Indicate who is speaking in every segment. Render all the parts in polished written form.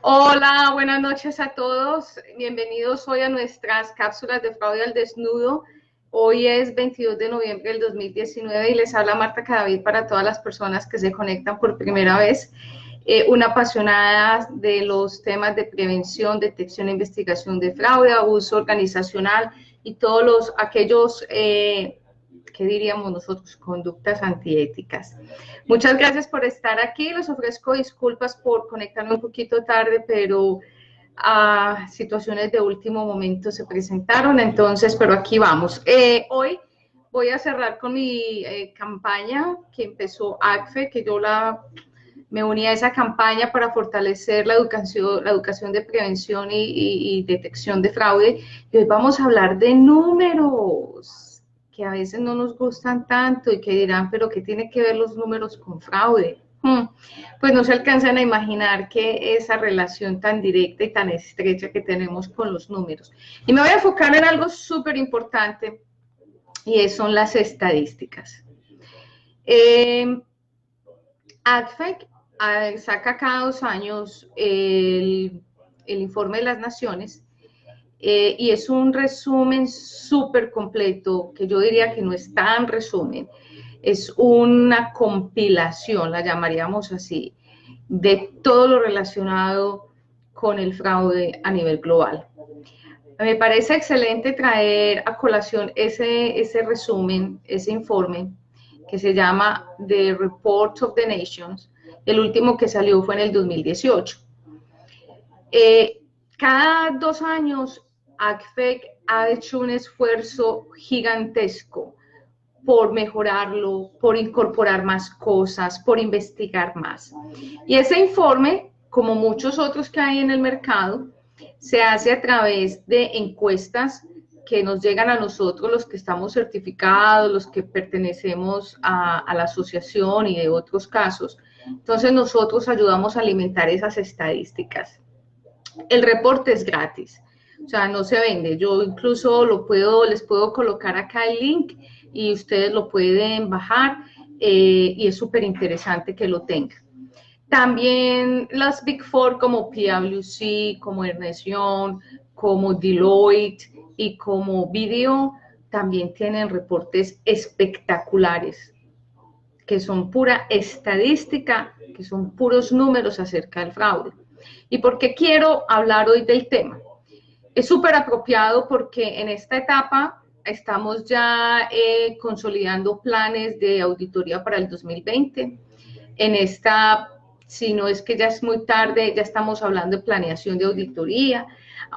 Speaker 1: Hola, buenas noches a todos. Bienvenidos hoy a nuestras cápsulas de fraude al desnudo. Hoy es 22 de noviembre del 2019 y les habla Marta Cadavid para todas las personas que se conectan por primera vez. Una apasionada de los temas de prevención, detección e investigación de fraude, abuso organizacional y todos aquellos ¿qué diríamos nosotros? Conductas antiéticas. Muchas gracias por estar aquí. Les ofrezco disculpas por conectarme un poquito tarde, pero situaciones de último momento se presentaron, entonces, pero aquí vamos. Hoy voy a cerrar con mi campaña que empezó ACFE, que yo me uní a esa campaña para fortalecer la educación de prevención y detección de fraude. Y hoy vamos a hablar de números que a veces no nos gustan tanto y que dirán, pero ¿qué tiene que ver los números con fraude? Pues no se alcanzan a imaginar que esa relación tan directa y tan estrecha que tenemos con los números. Y me voy a enfocar en algo súper importante y son las estadísticas. ADFEC saca cada 2 años el informe de las naciones y es un resumen súper completo, que yo diría que no es tan resumen, es una compilación, la llamaríamos así, de todo lo relacionado con el fraude a nivel global. Me parece excelente traer a colación ese resumen, ese informe, que se llama The Report of the Nations. El último que salió fue en el 2018. Cada 2 años, ACFEC ha hecho un esfuerzo gigantesco por mejorarlo, por incorporar más cosas, por investigar más. Y ese informe, como muchos otros que hay en el mercado, se hace a través de encuestas que nos llegan a nosotros, los que estamos certificados, los que pertenecemos a la asociación y de otros casos. Entonces nosotros ayudamos a alimentar esas estadísticas. El reporte es gratis, o sea, no se vende. Yo incluso les puedo colocar acá el link y ustedes lo pueden bajar y es súper interesante que lo tengan. También las Big Four como PwC, como Ernst Young, como Deloitte y como Video también tienen reportes espectaculares, que son pura estadística, que son puros números acerca del fraude. ¿Y por qué quiero hablar hoy del tema? Es súper apropiado porque en esta etapa estamos ya consolidando planes de auditoría para el 2020. En esta, si no es que ya es muy tarde, ya estamos hablando de planeación de auditoría.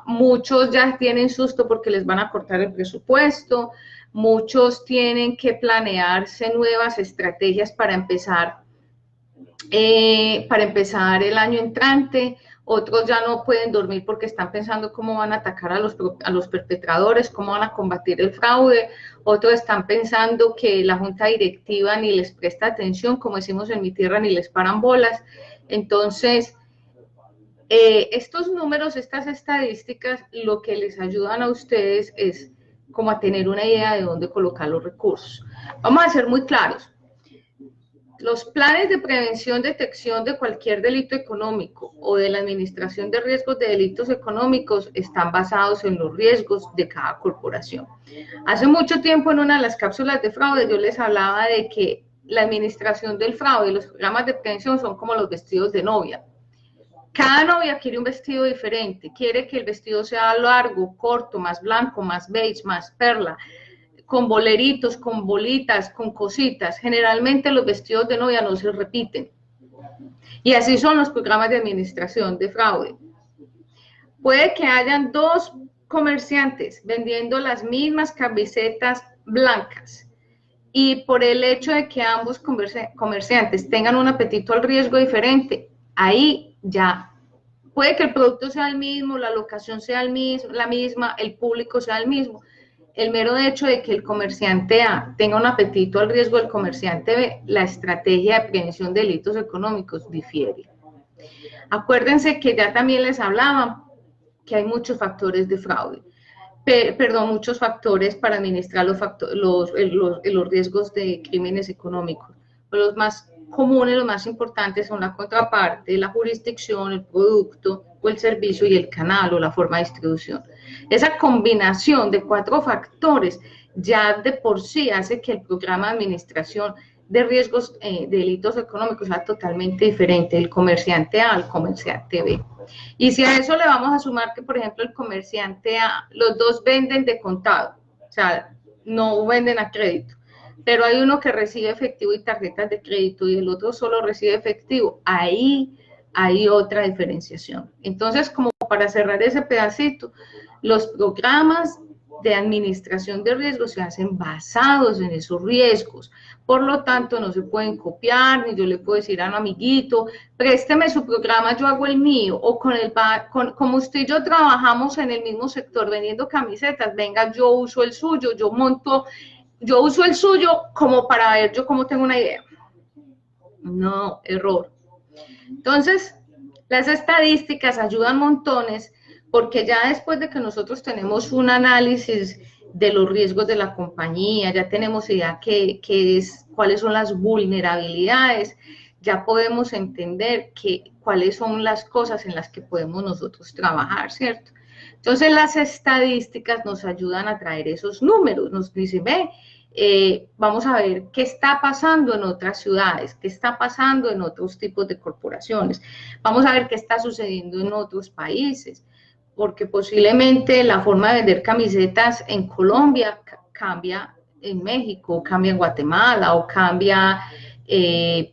Speaker 1: Muchos ya tienen susto porque les van a cortar el presupuesto. Muchos tienen que planearse nuevas estrategias para empezar el año entrante. Otros ya no pueden dormir porque están pensando cómo van a atacar a los perpetradores, cómo van a combatir el fraude. Otros están pensando que la junta directiva ni les presta atención, como decimos en mi tierra, ni les paran bolas. Entonces, estos números, estas estadísticas, lo que les ayudan a ustedes es como a tener una idea de dónde colocar los recursos. Vamos a ser muy claros. Los planes de prevención, detección de cualquier delito económico o de la administración de riesgos de delitos económicos están basados en los riesgos de cada corporación. Hace mucho tiempo en una de las cápsulas de fraude yo les hablaba de que la administración del fraude y los programas de prevención son como los vestidos de novia. Cada novia quiere un vestido diferente, quiere que el vestido sea largo, corto, más blanco, más beige, más perla, con boleritos, con bolitas, con cositas. Generalmente los vestidos de novia no se repiten. Y así son los programas de administración de fraude. Puede que hayan 2 comerciantes vendiendo las mismas camisetas blancas y por el hecho de que ambos comerciantes tengan un apetito al riesgo diferente, ahí ya puede que el producto sea el mismo, la locación sea la misma, el público sea el mismo. El mero hecho de que el comerciante A tenga un apetito al riesgo del comerciante B, la estrategia de prevención de delitos económicos difiere. Acuérdense que ya también les hablaba que hay muchos factores de fraude, muchos factores para administrar los riesgos de crímenes económicos. Los más comunes, los más importantes son la contraparte, la jurisdicción, el producto o el servicio y el canal o la forma de distribución. Esa combinación de 4 factores ya de por sí hace que el programa de administración de riesgos de delitos económicos sea totalmente diferente del comerciante A al comerciante B. Y si a eso le vamos a sumar que, por ejemplo, el comerciante A, los dos venden de contado, o sea, no venden a crédito, pero hay uno que recibe efectivo y tarjetas de crédito y el otro solo recibe efectivo, ahí hay otra diferenciación. Entonces, como para cerrar ese pedacito, los programas de administración de riesgos se hacen basados en esos riesgos. Por lo tanto, no se pueden copiar, ni yo le puedo decir a un amiguito, présteme su programa, yo hago el mío, o como usted y yo trabajamos en el mismo sector vendiendo camisetas, venga, yo uso el suyo, yo uso el suyo como para ver yo cómo tengo una idea. No, error. Entonces, las estadísticas ayudan montones porque ya después de que nosotros tenemos un análisis de los riesgos de la compañía, ya tenemos idea cuáles son las vulnerabilidades, ya podemos entender cuáles son las cosas en las que podemos nosotros trabajar, ¿cierto? Entonces las estadísticas nos ayudan a traer esos números, nos dicen, vamos a ver qué está pasando en otras ciudades, qué está pasando en otros tipos de corporaciones, vamos a ver qué está sucediendo en otros países, porque posiblemente la forma de vender camisetas en Colombia cambia en México, cambia en Guatemala o cambia en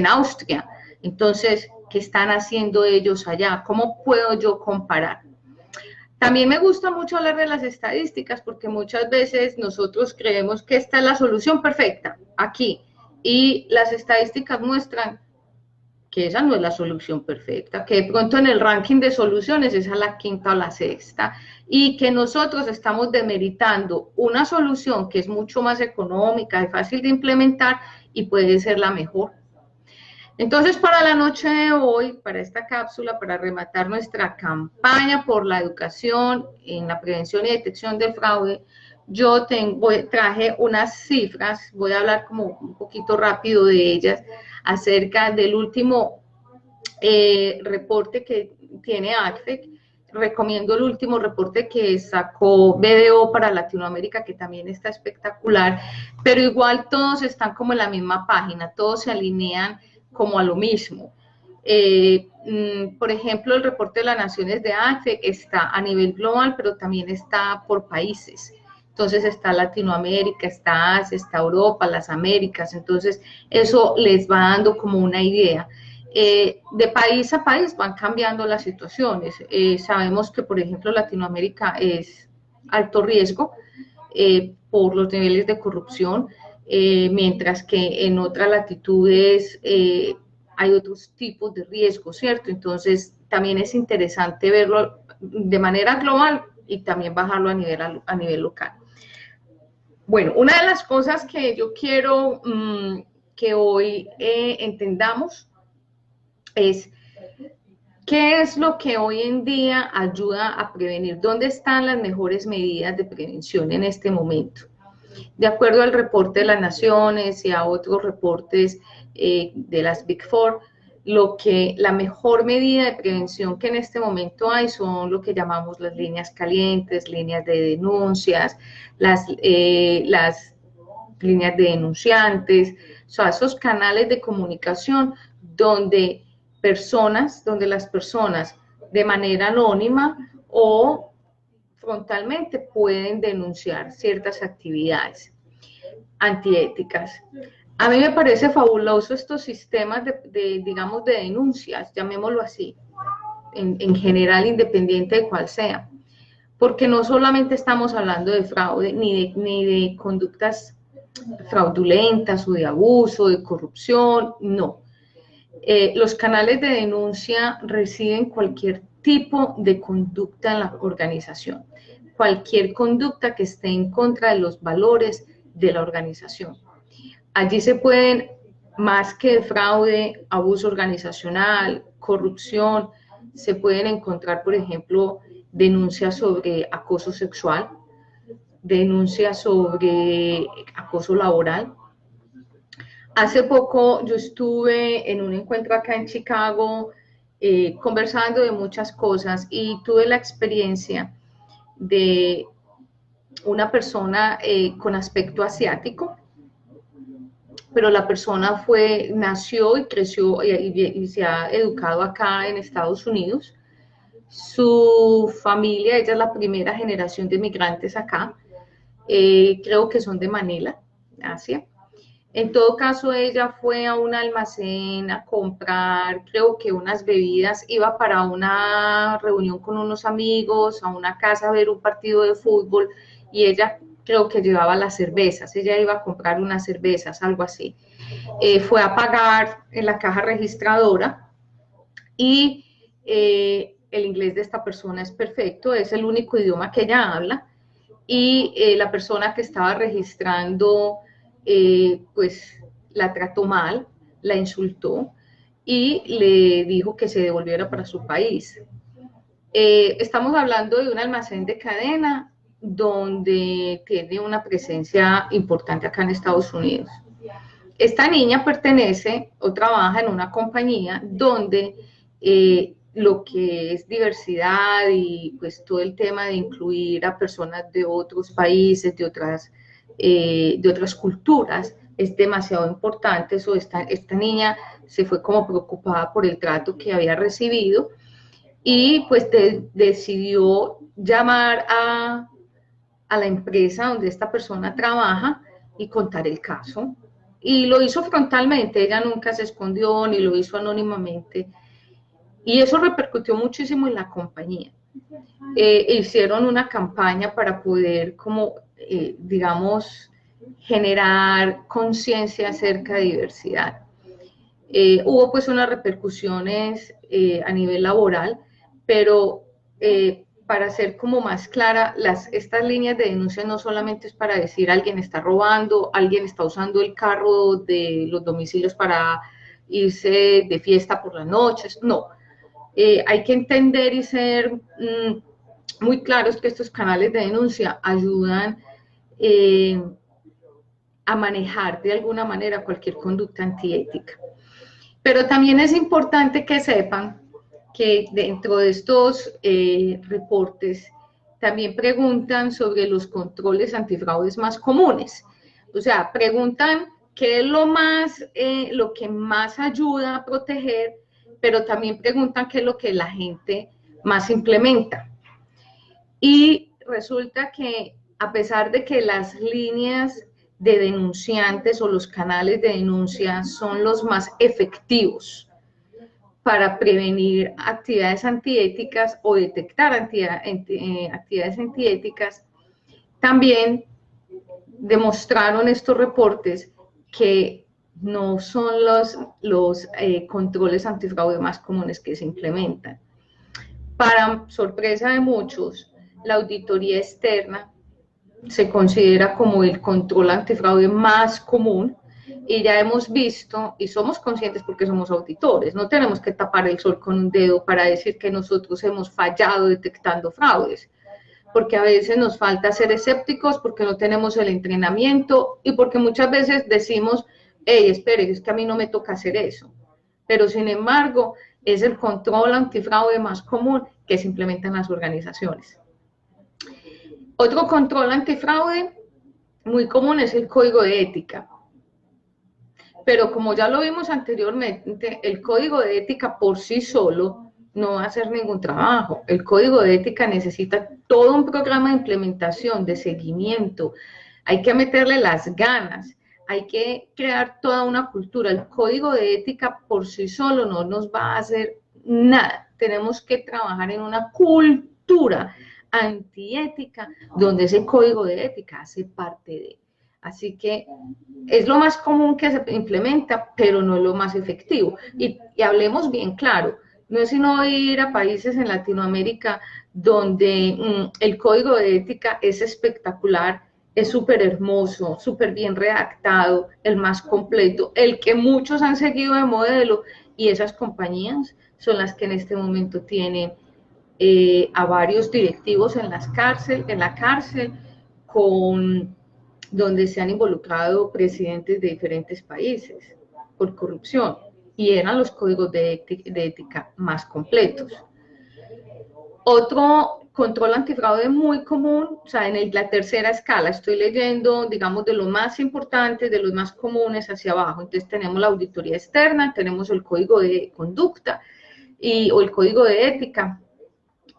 Speaker 1: Austria. Entonces, ¿qué están haciendo ellos allá? ¿Cómo puedo yo comparar? También me gusta mucho hablar de las estadísticas porque muchas veces nosotros creemos que esta es la solución perfecta, aquí, y las estadísticas muestran que esa no es la solución perfecta, que de pronto en el ranking de soluciones esa es la quinta o la sexta, y que nosotros estamos demeritando una solución que es mucho más económica y fácil de implementar y puede ser la mejor. Entonces, para la noche de hoy, para esta cápsula, para rematar nuestra campaña por la educación en la prevención y detección del fraude, yo traje unas cifras, voy a hablar como un poquito rápido de ellas, acerca del último reporte que tiene ACFEC. Recomiendo el último reporte que sacó BDO para Latinoamérica, que también está espectacular, pero igual todos están como en la misma página, todos se alinean como a lo mismo. Por ejemplo, el reporte de las Naciones de ACFEC está a nivel global, pero también está por países. Entonces está Latinoamérica, está Asia, está Europa, las Américas, entonces eso les va dando como una idea. De país a país van cambiando las situaciones. Sabemos que, por ejemplo, Latinoamérica es alto riesgo por los niveles de corrupción, mientras que en otras latitudes hay otros tipos de riesgo, ¿cierto? Entonces, también es interesante verlo de manera global y también bajarlo a nivel local. Bueno, una de las cosas que yo quiero que hoy entendamos es qué es lo que hoy en día ayuda a prevenir, dónde están las mejores medidas de prevención en este momento. De acuerdo al reporte de las Naciones y a otros reportes de las Big Four, la mejor medida de prevención que en este momento hay son lo que llamamos las líneas calientes, líneas de denuncias, las líneas de denunciantes, o sea, esos canales de comunicación donde las personas de manera anónima o frontalmente pueden denunciar ciertas actividades antiéticas. A mí me parece fabuloso estos sistemas digamos, de denuncias, llamémoslo así, en general, independiente de cuál sea, porque no solamente estamos hablando de fraude, ni de conductas fraudulentas o de abuso, de corrupción, no. Los canales de denuncia reciben cualquier tipo de conducta en la organización, cualquier conducta que esté en contra de los valores de la organización. Allí se pueden, más que fraude, abuso organizacional, corrupción, se pueden encontrar, por ejemplo, denuncias sobre acoso sexual, denuncias sobre acoso laboral, Hace poco yo estuve en un encuentro acá en Chicago conversando de muchas cosas y tuve la experiencia de una persona con aspecto asiático, pero la persona nació y creció y se ha educado acá en Estados Unidos. Su familia, ella es la primera generación de migrantes acá, creo que son de Manila, Asia. En todo caso, ella fue a un almacén a comprar, creo que unas bebidas, iba para una reunión con unos amigos, a una casa a ver un partido de fútbol, y ella creo que llevaba las cervezas, ella iba a comprar unas cervezas, algo así. Fue a pagar en la caja registradora y el inglés de esta persona es perfecto, es el único idioma que ella habla, y la persona que estaba registrando pues la trató mal, la insultó y le dijo que se devolviera para su país. Estamos hablando de un almacén de cadena donde tiene una presencia importante acá en Estados Unidos. Esta niña pertenece o trabaja en una compañía donde lo que es diversidad y pues todo el tema de incluir a personas de otros países, de otras culturas, es demasiado importante. Eso, esta niña se fue como preocupada por el trato que había recibido y pues decidió llamar a la empresa donde esta persona trabaja y contar el caso. Y lo hizo frontalmente, ella nunca se escondió ni lo hizo anónimamente. Y eso repercutió muchísimo en la compañía. Hicieron una campaña para poder, como, digamos, generar conciencia acerca de diversidad. Hubo pues unas repercusiones a nivel laboral, pero para ser como más clara, estas líneas de denuncia no solamente es para decir alguien está robando, alguien está usando el carro de los domicilios para irse de fiesta por las noches, no. Hay que entender y ser muy claros que estos canales de denuncia ayudan a manejar de alguna manera cualquier conducta antiética. Pero también es importante que sepan que dentro de estos reportes también preguntan sobre los controles antifraudes más comunes. O sea, preguntan qué es lo que más ayuda a proteger, pero también preguntan qué es lo que la gente más implementa. Y resulta que a pesar de que las líneas de denunciantes o los canales de denuncia son los más efectivos para prevenir actividades antiéticas o detectar actividades antiéticas, también demostraron estos reportes que no son los controles antifraude más comunes que se implementan. Para sorpresa de muchos, la auditoría externa se considera como el control antifraude más común, y ya hemos visto y somos conscientes porque somos auditores, no tenemos que tapar el sol con un dedo para decir que nosotros hemos fallado detectando fraudes, porque a veces nos falta ser escépticos, porque no tenemos el entrenamiento y porque muchas veces decimos, hey, espere, es que a mí no me toca hacer eso, pero sin embargo es el control antifraude más común que se implementa en las organizaciones. Otro control antifraude muy común es el código de ética. Pero como ya lo vimos anteriormente, el código de ética por sí solo no va a hacer ningún trabajo. El código de ética necesita todo un programa de implementación, de seguimiento. Hay que meterle las ganas, hay que crear toda una cultura. El código de ética por sí solo no nos va a hacer nada. Tenemos que trabajar en una cultura antiética donde ese código de ética hace parte de. Así que es lo más común que se implementa, pero no es lo más efectivo. Y hablemos bien claro, no es sino ir a países en Latinoamérica donde el código de ética es espectacular, es súper hermoso, súper bien redactado, el más completo, el que muchos han seguido de modelo, y esas compañías son las que en este momento tienen a varios directivos en la cárcel con donde se han involucrado presidentes de diferentes países por corrupción, y eran los códigos de ética más completos. Otro control antifraude muy común, o sea, en la tercera escala, estoy leyendo, digamos, de los más importantes, de los más comunes hacia abajo. Entonces tenemos la auditoría externa, tenemos el código de conducta o el código de ética,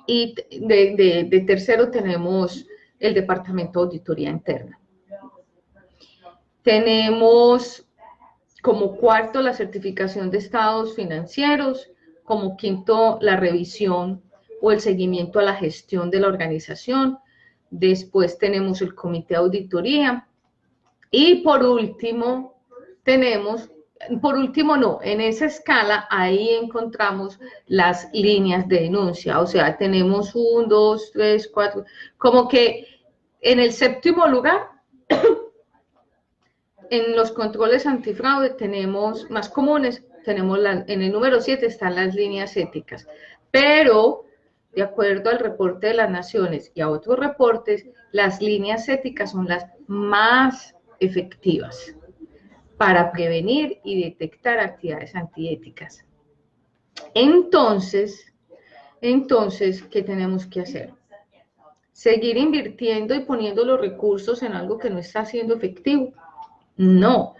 Speaker 1: y de tercero tenemos el departamento de auditoría interna. Tenemos como cuarto la certificación de estados financieros, como quinto la revisión o el seguimiento a la gestión de la organización. Después tenemos el comité de auditoría. Y por último, en esa escala, ahí encontramos las líneas de denuncia. O sea, tenemos 1, 2, 3, 4, como que en el séptimo lugar, en los controles antifraude tenemos más comunes, en el número 7 están las líneas éticas, pero de acuerdo al reporte de las Naciones y a otros reportes, las líneas éticas son las más efectivas para prevenir y detectar actividades antiéticas. Entonces, ¿qué tenemos que hacer? ¿Seguir invirtiendo y poniendo los recursos en algo que no está siendo efectivo? No.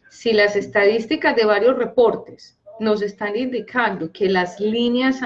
Speaker 1: Si las estadísticas de varios reportes nos están indicando que las líneas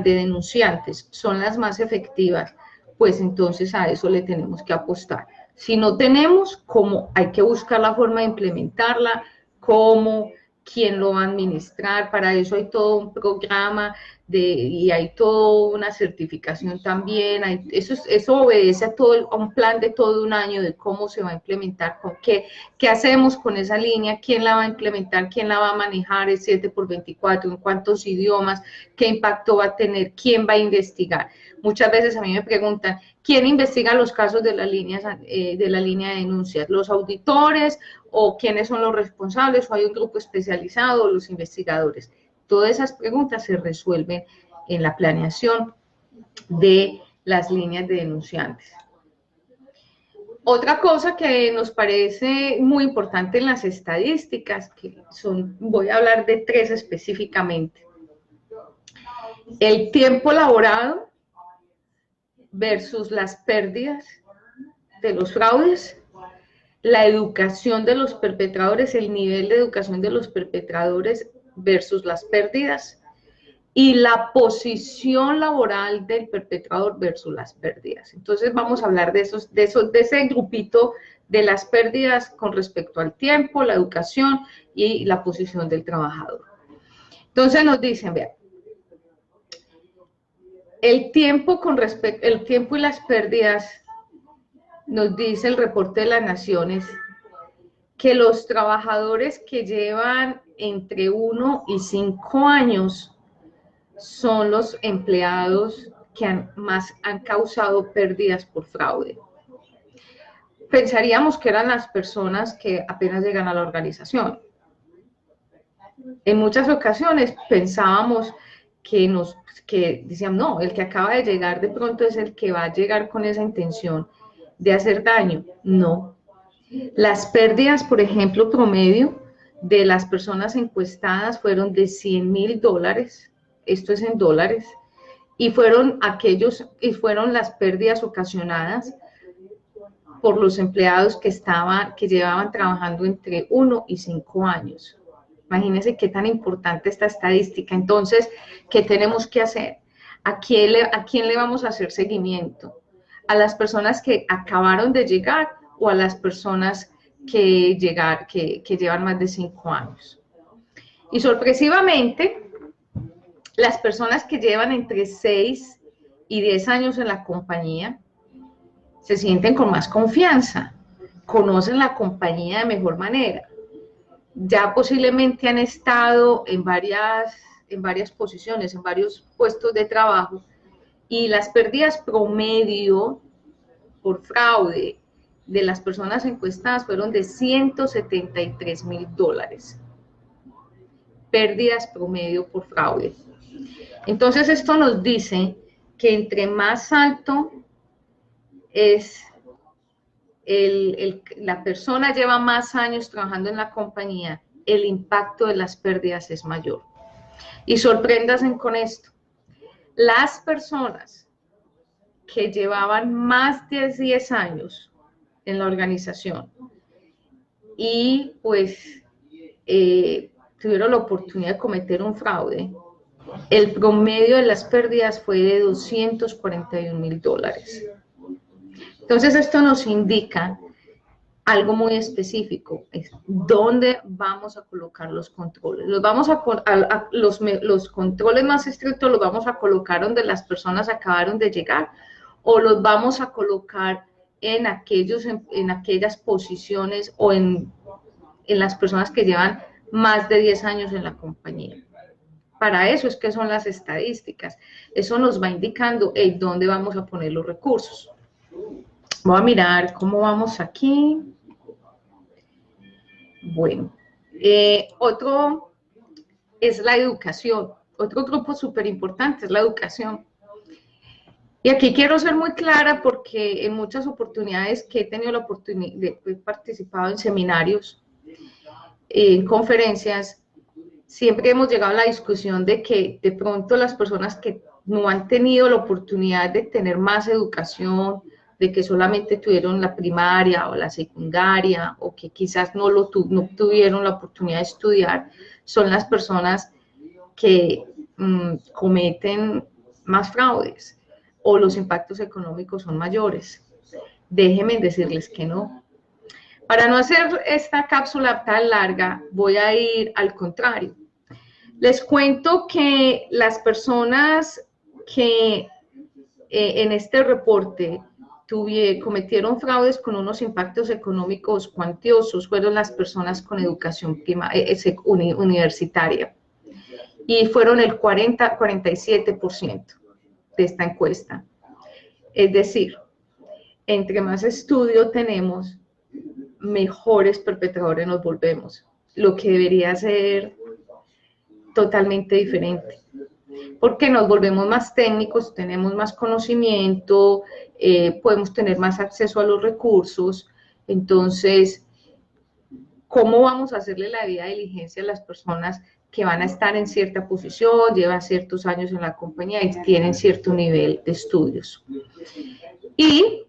Speaker 1: de denunciantes son las más efectivas, pues entonces a eso le tenemos que apostar. Si no tenemos, ¿cómo? Hay que buscar la forma de implementarla, cómo, quién lo va a administrar. Para eso hay todo un programa y hay toda una certificación también. Eso obedece a un plan de todo un año de cómo se va a implementar, con qué hacemos con esa línea, quién la va a implementar, quién la va a manejar, el 7x24, en cuántos idiomas, qué impacto va a tener, quién va a investigar. Muchas veces a mí me preguntan, ¿quién investiga los casos de la línea de denuncias? ¿Los auditores o quiénes son los responsables? ¿O hay un grupo especializado o los investigadores? Todas esas preguntas se resuelven en la planeación de las líneas de denunciantes. Otra cosa que nos parece muy importante en las estadísticas, voy a hablar de 3 específicamente. El tiempo laborado versus las pérdidas de los fraudes, la educación de los perpetradores, el nivel de educación de los perpetradores versus las pérdidas, y la posición laboral del perpetrador versus las pérdidas. Entonces vamos a hablar de ese grupito de las pérdidas con respecto al tiempo, la educación y la posición del trabajador. Entonces nos dicen, vean, el tiempo y las pérdidas, nos dice el reporte de las Naciones, que los trabajadores que llevan entre 1 y 5 años son los empleados que más han causado pérdidas por fraude. Pensaríamos que eran las personas que apenas llegan a la organización. En muchas ocasiones pensábamos que decían, no, el que acaba de llegar de pronto es el que va a llegar con esa intención de hacer daño. No. Las pérdidas, por ejemplo, promedio de las personas encuestadas fueron de $100,000, esto es en dólares, y fueron las pérdidas ocasionadas por los empleados que llevaban trabajando entre 1 y 5 años. Imagínense qué tan importante esta estadística. Entonces, ¿qué tenemos que hacer? ¿A quién le vamos a hacer seguimiento? ¿A las personas que acabaron de llegar o a las personas que llevan más de 5 años? Y sorpresivamente, las personas que llevan entre 6 y 10 años en la compañía se sienten con más confianza, conocen la compañía de mejor manera. Ya posiblemente han estado en varias posiciones, en varios puestos de trabajo, y las pérdidas promedio por fraude de las personas encuestadas fueron de $173,000. Pérdidas promedio por fraude. Entonces esto nos dice que entre más alto es la persona lleva más años trabajando en la compañía, el impacto de las pérdidas es mayor. Y sorpréndanse con esto, las personas que llevaban más de 10 años en la organización y pues tuvieron la oportunidad de cometer un fraude, el promedio de las pérdidas fue de $241,000. Entonces esto nos indica algo muy específico, es dónde vamos a colocar los controles. Los controles más estrictos los vamos a colocar donde las personas acabaron de llegar, o los vamos a colocar en aquellas posiciones o en las personas que llevan más de 10 años en la compañía. Para eso es que son las estadísticas. Eso nos va indicando dónde vamos a poner los recursos. Voy a mirar cómo vamos aquí. Bueno, otro es la educación. Otro grupo súper importante es la educación. Y aquí quiero ser muy clara porque en muchas oportunidades que he tenido la oportunidad de he participado en seminarios, en conferencias, siempre hemos llegado a la discusión de que de pronto las personas que no han tenido la oportunidad de tener más educación, de que solamente tuvieron la primaria o la secundaria, o que quizás no tuvieron la oportunidad de estudiar, son las personas que cometen más fraudes o los impactos económicos son mayores. Déjenme decirles que no. Para no hacer esta cápsula tan larga, voy a ir al contrario. Les cuento que las personas que en este reporte cometieron fraudes con unos impactos económicos cuantiosos fueron las personas con educación universitaria. Y fueron el 47% de esta encuesta. Es decir, entre más estudio tenemos, mejores perpetradores nos volvemos, lo que debería ser totalmente diferente, porque nos volvemos más técnicos, tenemos más conocimiento, podemos tener más acceso a los recursos. Entonces, ¿cómo vamos a hacerle la vida de diligencia a las personas que van a estar en cierta posición, llevan ciertos años en la compañía y tienen cierto nivel de estudios? Y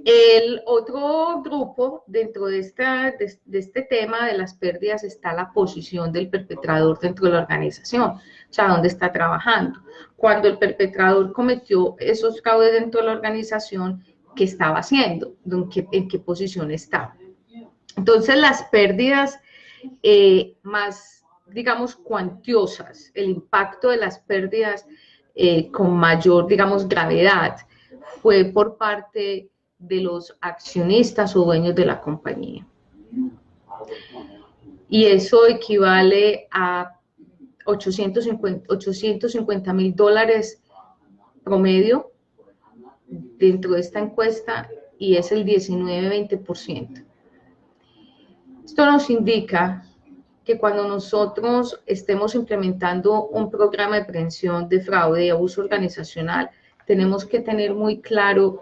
Speaker 1: el otro grupo dentro de este tema de las pérdidas está la posición del perpetrador dentro de la organización, o sea, dónde está trabajando. Cuando el perpetrador cometió esos fraudes dentro de la organización, ¿qué estaba haciendo? ¿En qué posición estaba? Entonces, las pérdidas más, digamos, cuantiosas, el impacto de las pérdidas con mayor, digamos, gravedad, fue por parte de los accionistas o dueños de la compañía. Y eso equivale a $850,000 promedio dentro de esta encuesta, y es el 19-20%. Esto nos indica que cuando nosotros estemos implementando un programa de prevención de fraude y abuso organizacional, tenemos que tener muy claro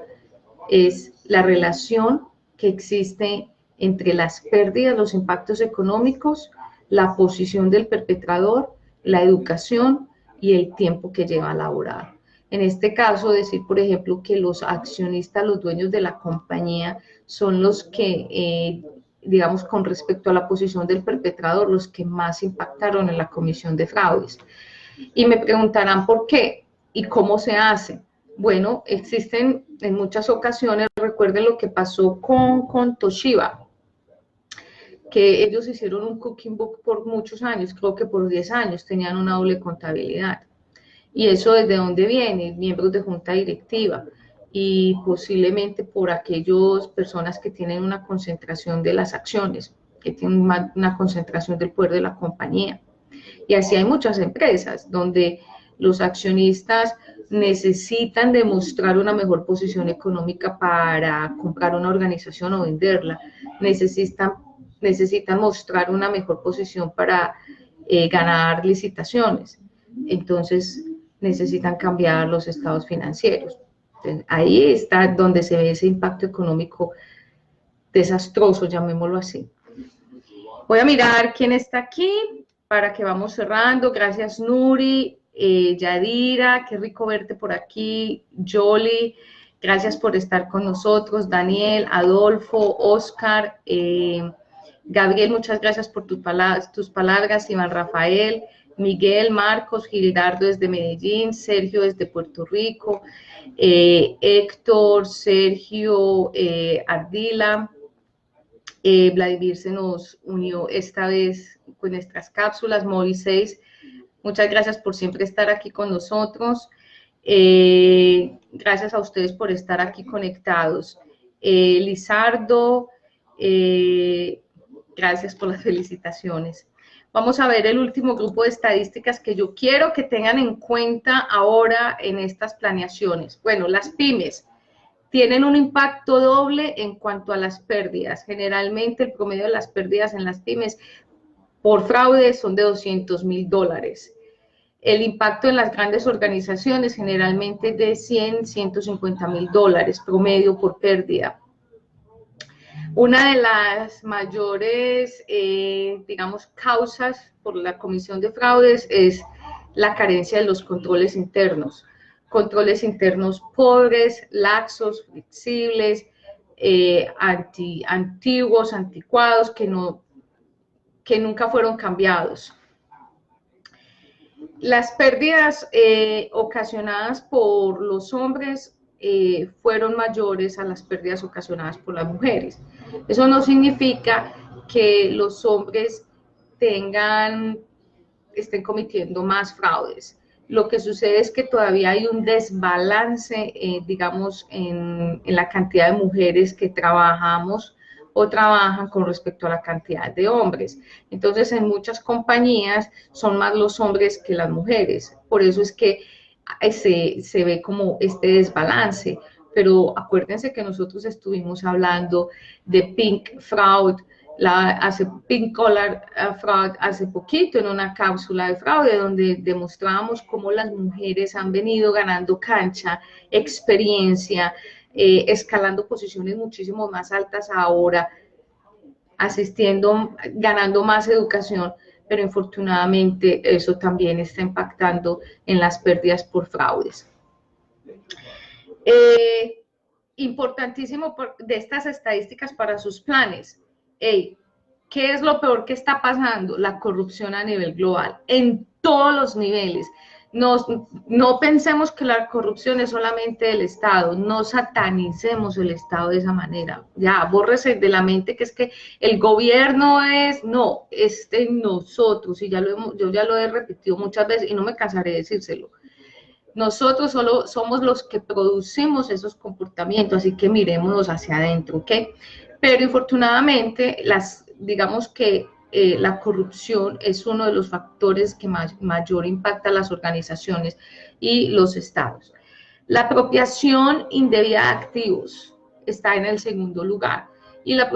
Speaker 1: es la relación que existe entre las pérdidas, los impactos económicos, la posición del perpetrador, la educación y el tiempo que lleva a laborar. En este caso, decir, por ejemplo, que los accionistas, los dueños de la compañía, son los que, digamos, con respecto a la posición del perpetrador, los que más impactaron en la comisión de fraudes. Y me preguntarán por qué y cómo se hace. Bueno, existen en muchas ocasiones, recuerden lo que pasó con Toshiba, que ellos hicieron un cooking book por muchos años, creo que por 10 años, tenían una doble contabilidad. ¿Y eso desde dónde viene? Miembros de junta directiva y posiblemente por aquellas personas que tienen una concentración de las acciones, que tienen una concentración del poder de la compañía. Y así hay muchas empresas donde los accionistas necesitan demostrar una mejor posición económica para comprar una organización o venderla, necesitan mostrar una mejor posición para ganar licitaciones, entonces necesitan cambiar los estados financieros. Entonces, ahí está donde se ve ese impacto económico desastroso, llamémoslo así. Voy a mirar quién está aquí para que vamos cerrando. Gracias, Nuri, Yadira, qué rico verte por aquí. Jolie, gracias por estar con nosotros. Daniel, Adolfo, Oscar, Gabriel, muchas gracias por tus palabras. Iván Rafael, Miguel, Marcos, Gildardo desde Medellín, Sergio desde Puerto Rico, Héctor, Sergio, Ardila. Vladimir se nos unió esta vez con nuestras cápsulas. Mori 6, muchas gracias por siempre estar aquí con nosotros. Gracias a ustedes por estar aquí conectados. Lizardo, gracias por las felicitaciones. Vamos a ver el último grupo de estadísticas que yo quiero que tengan en cuenta ahora en estas planeaciones. Bueno, las pymes tienen un impacto doble en cuanto a las pérdidas. Generalmente el promedio de las pérdidas en las pymes por fraude son de $200,000. El impacto en las grandes organizaciones generalmente de $100,000-$150,000 promedio por pérdida. Una de las mayores, digamos, causas por la comisión de fraudes es la carencia de los controles internos. Controles internos pobres, laxos, flexibles, antiguos, anticuados, que nunca fueron cambiados. Las pérdidas ocasionadas por los hombres fueron mayores a las pérdidas ocasionadas por las mujeres. Eso no significa que los hombres estén cometiendo más fraudes. Lo que sucede es que todavía hay un desbalance, digamos, en la cantidad de mujeres que trabajamos o trabajan con respecto a la cantidad de hombres. Entonces, en muchas compañías son más los hombres que las mujeres. Por eso es que se ve como este desbalance. Pero acuérdense que nosotros estuvimos hablando de Pink Fraud, Pink Collar Fraud hace poquito en una cápsula de fraude donde demostrábamos cómo las mujeres han venido ganando cancha, experiencia, escalando posiciones muchísimo más altas ahora, ganando más educación, pero infortunadamente eso también está impactando en las pérdidas por fraudes. Importantísimo de estas estadísticas para sus planes. ¿Qué es lo peor que está pasando? La corrupción a nivel global, en todos los niveles. No pensemos que la corrupción es solamente del Estado, no satanicemos el Estado de esa manera. Ya, bórrese de la mente que es que el gobierno no, es de nosotros, y yo ya lo he repetido muchas veces y no me cansaré de decírselo. Nosotros solo somos los que producimos esos comportamientos, así que mirémonos hacia adentro, ¿ok? Pero infortunadamente, digamos que la corrupción es uno de los factores que mayor impacta a las organizaciones y los estados. La apropiación indebida de activos está en el segundo lugar. Y la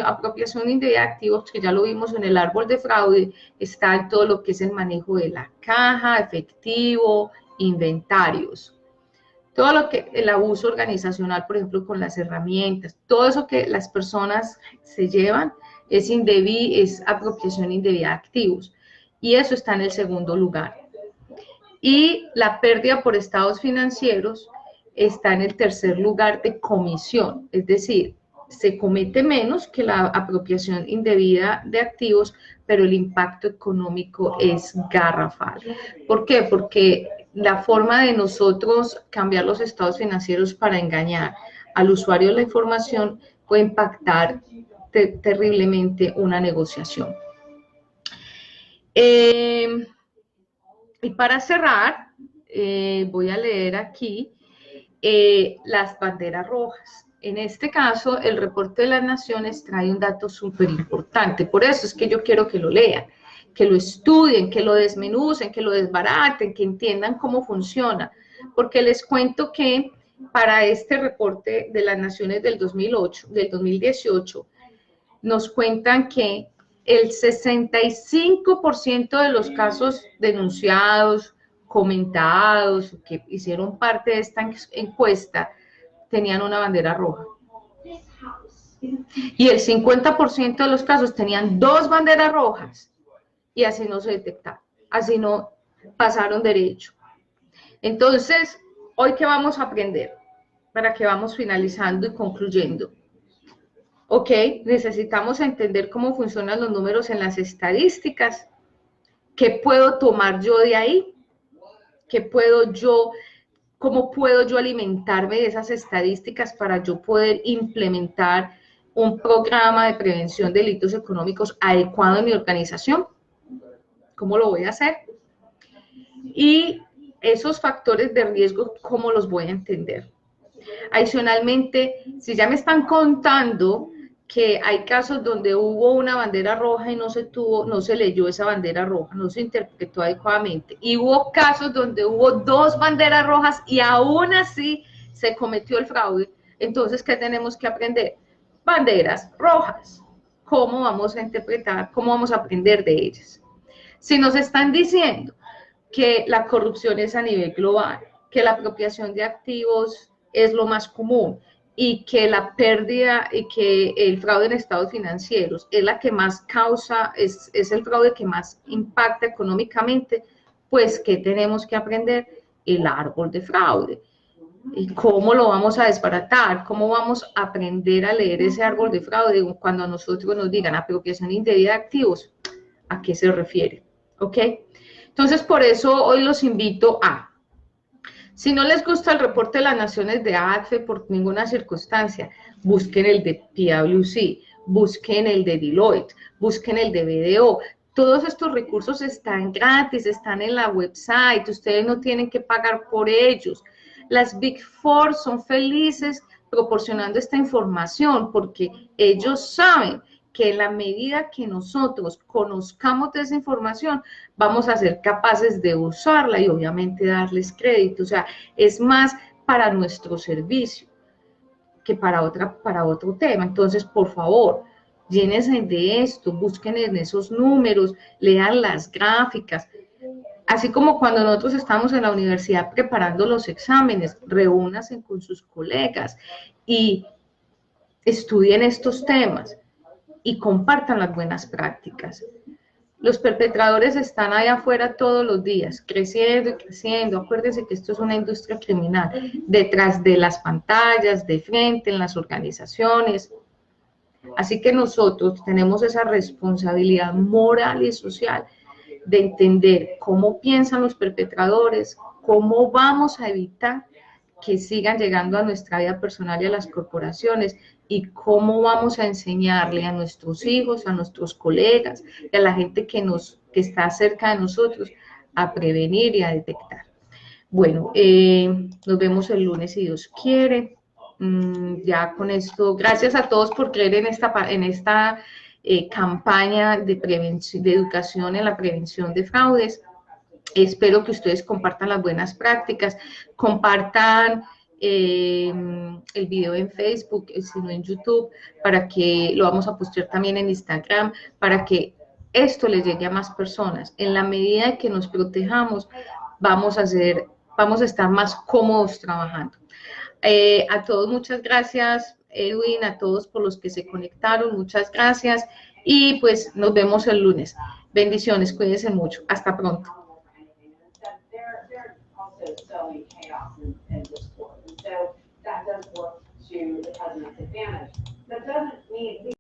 Speaker 1: apropiación indebida de activos, que ya lo vimos en el árbol de fraude, está en todo lo que es el manejo de la caja, efectivo, inventarios. Todo lo que el abuso organizacional, por ejemplo, con las herramientas, todo eso que las personas se llevan es apropiación indebida de activos. Y eso está en el segundo lugar. Y la pérdida por estados financieros está en el tercer lugar de comisión, es decir, se comete menos que la apropiación indebida de activos, pero el impacto económico es garrafal. ¿Por qué? Porque la forma de nosotros cambiar los estados financieros para engañar al usuario de la información puede impactar terriblemente una negociación. Y para cerrar, voy a leer aquí las banderas rojas. En este caso, el reporte de las Naciones trae un dato súper importante. Por eso es que yo quiero que lo lean, que lo estudien, que lo desmenucen, que lo desbaraten, que entiendan cómo funciona. Porque les cuento que para este reporte de las Naciones del 2018, nos cuentan que el 65% de los casos denunciados, comentados, que hicieron parte de esta encuesta, tenían una bandera roja. Y el 50% de los casos tenían 2 banderas rojas y así no se detectaron, así no pasaron derecho. Entonces, ¿hoy qué vamos a aprender? Para que vamos finalizando y concluyendo. Ok, necesitamos entender cómo funcionan los números en las estadísticas. ¿Qué puedo tomar yo de ahí? ¿Cómo puedo yo alimentarme de esas estadísticas para yo poder implementar un programa de prevención de delitos económicos adecuado en mi organización? ¿Cómo lo voy a hacer? Y esos factores de riesgo, ¿cómo los voy a entender? Adicionalmente, si ya me están contando que hay casos donde hubo una bandera roja y no se leyó esa bandera roja, no se interpretó adecuadamente, y hubo casos donde hubo 2 banderas rojas y aún así se cometió el fraude, entonces, ¿qué tenemos que aprender? Banderas rojas. ¿Cómo vamos a interpretar? ¿Cómo vamos a aprender de ellas? Si nos están diciendo que la corrupción es a nivel global, que la apropiación de activos es lo más común y que la pérdida y que el fraude en estados financieros es la que más causa, es el fraude que más impacta económicamente, pues ¿qué tenemos que aprender? El árbol de fraude. ¿Y cómo lo vamos a desbaratar? ¿Cómo vamos a aprender a leer ese árbol de fraude cuando a nosotros nos digan apropiación indebida de activos? ¿A qué se refiere? ¿Ok? Entonces, por eso hoy los invito a, si no les gusta el reporte de las Naciones de ADFE por ninguna circunstancia, busquen el de PwC, busquen el de Deloitte, busquen el de BDO. Todos estos recursos están gratis, están en la website, ustedes no tienen que pagar por ellos. Las Big Four son felices proporcionando esta información porque ellos saben que en la medida que nosotros conozcamos de esa información, vamos a ser capaces de usarla y obviamente darles crédito. O sea, es más para nuestro servicio que para otro tema. Entonces, por favor, llénense de esto, busquen en esos números, lean las gráficas. Así como cuando nosotros estamos en la universidad preparando los exámenes, reúnanse con sus colegas y estudien estos temas y compartan las buenas prácticas. Los perpetradores están allá afuera todos los días, creciendo y creciendo. Acuérdense que esto es una industria criminal, detrás de las pantallas, de frente, en las organizaciones. Así que nosotros tenemos esa responsabilidad moral y social de entender cómo piensan los perpetradores, cómo vamos a evitar que sigan llegando a nuestra vida personal y a las corporaciones y cómo vamos a enseñarle a nuestros hijos, a nuestros colegas y a la gente que está cerca de nosotros a prevenir y a detectar. Bueno, nos vemos el lunes si Dios quiere. Ya con esto, gracias a todos por creer en esta campaña de prevención, de educación en la prevención de fraudes. Espero que ustedes compartan las buenas prácticas, compartan el video en Facebook, sino en YouTube, para que lo vamos a postear también en Instagram, para que esto le llegue a más personas. En la medida que nos protejamos, vamos a estar más cómodos trabajando. A todos muchas gracias, Edwin, a todos por los que se conectaron, muchas gracias y pues nos vemos el lunes. Bendiciones, cuídense mucho. Hasta pronto. Selling chaos and discord. And so that does work to the president's advantage. That doesn't mean